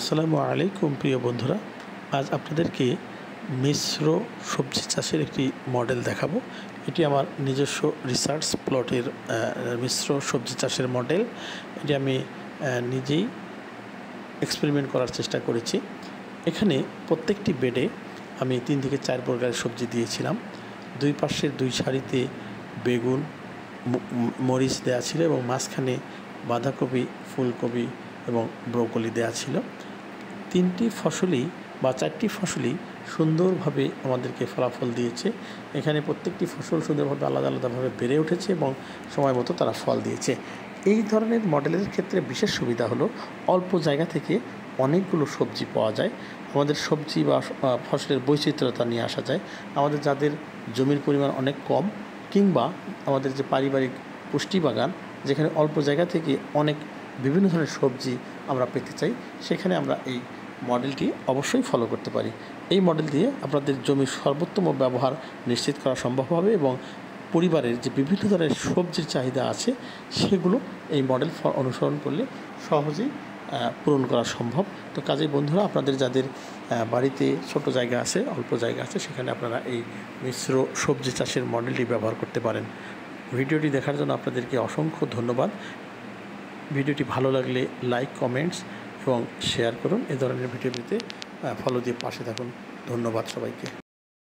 আসসালামু আলাইকুম প্রিয় বন্ধুরা। আজ আপনাদেরকে মিশ্র সবজি চাষের একটি মডেল দেখাবো। এটি আমার নিজস্ব রিসার্চ প্লটের মিশ্র সবজি চাষের মডেল। এটি আমি নিজেই এক্সপেরিমেন্ট করার চেষ্টা করেছি। এখানে প্রত্যেকটি বেডে আমি 3 থেকে 4 প্রকারের সবজি দিয়েছিলাম। দুই পাশের দুই সারিতে বেগুন, মরিচ দেওয়া ছিল এবং মাঝখানে বাঁধাকপি, ফুলকপি এবং ব্রোকলি দেওয়া ছিল। 3টি ফসলই বা 4টি ফসলই সুন্দরভাবে আমাদেরকে ফলাফল দিয়েছে। এখানে প্রত্যেকটি ফসল সুন্দরভাবে আলাদা আলাদাভাবে বেড়ে উঠেছে এবং সময় মতো তারা ফল দিয়েছে। এই ধরনের মডেলের ক্ষেত্রে বিশেষ সুবিধা হলো অল্প জায়গা থেকে অনেকগুলো সবজি পাওয়া যায়। আমাদের সবজি বা ফসলের বৈচিত্র্যতা নিয়ে আসা যায়। আমাদের যাদের জমির পরিমাণ অনেক কম কিংবা আমাদের যে পারিবারিক পুষ্টি বাগান, যেখানে অল্প জায়গা থেকে অনেক বিভিন্ন ধরনের সবজি আমরা পেতে চাই, সেখানে আমরা এই মডেলটি অবশ্যই ফলো করতে পারি। এই মডেল দিয়ে আপনাদের জমির সর্বোত্তম ব্যবহার নিশ্চিত করা সম্ভব হবে এবং পরিবারের যে বিভিন্ন ধরনের সবজির চাহিদা আছে সেগুলো এই মডেল অনুসরণ করলে সহজেই পূরণ করা সম্ভব। তো কাজেই বন্ধুরা, আপনাদের যাদের বাড়িতে ছোট জায়গা আছে, অল্প জায়গা আছে, সেখানে আপনারা এই মিশ্র সবজি চাষের মডেলটি ব্যবহার করতে পারেন। ভিডিওটি দেখার জন্য আপনাদেরকে অসংখ্য ধন্যবাদ। ভিডিওটি ভালো লাগলে লাইক, কমেন্টস এবং শেয়ার করুন। এ ধরনের ভিডিও পেতে ফলো দিয়ে পাশে থাকুন। ধন্যবাদ সবাইকে।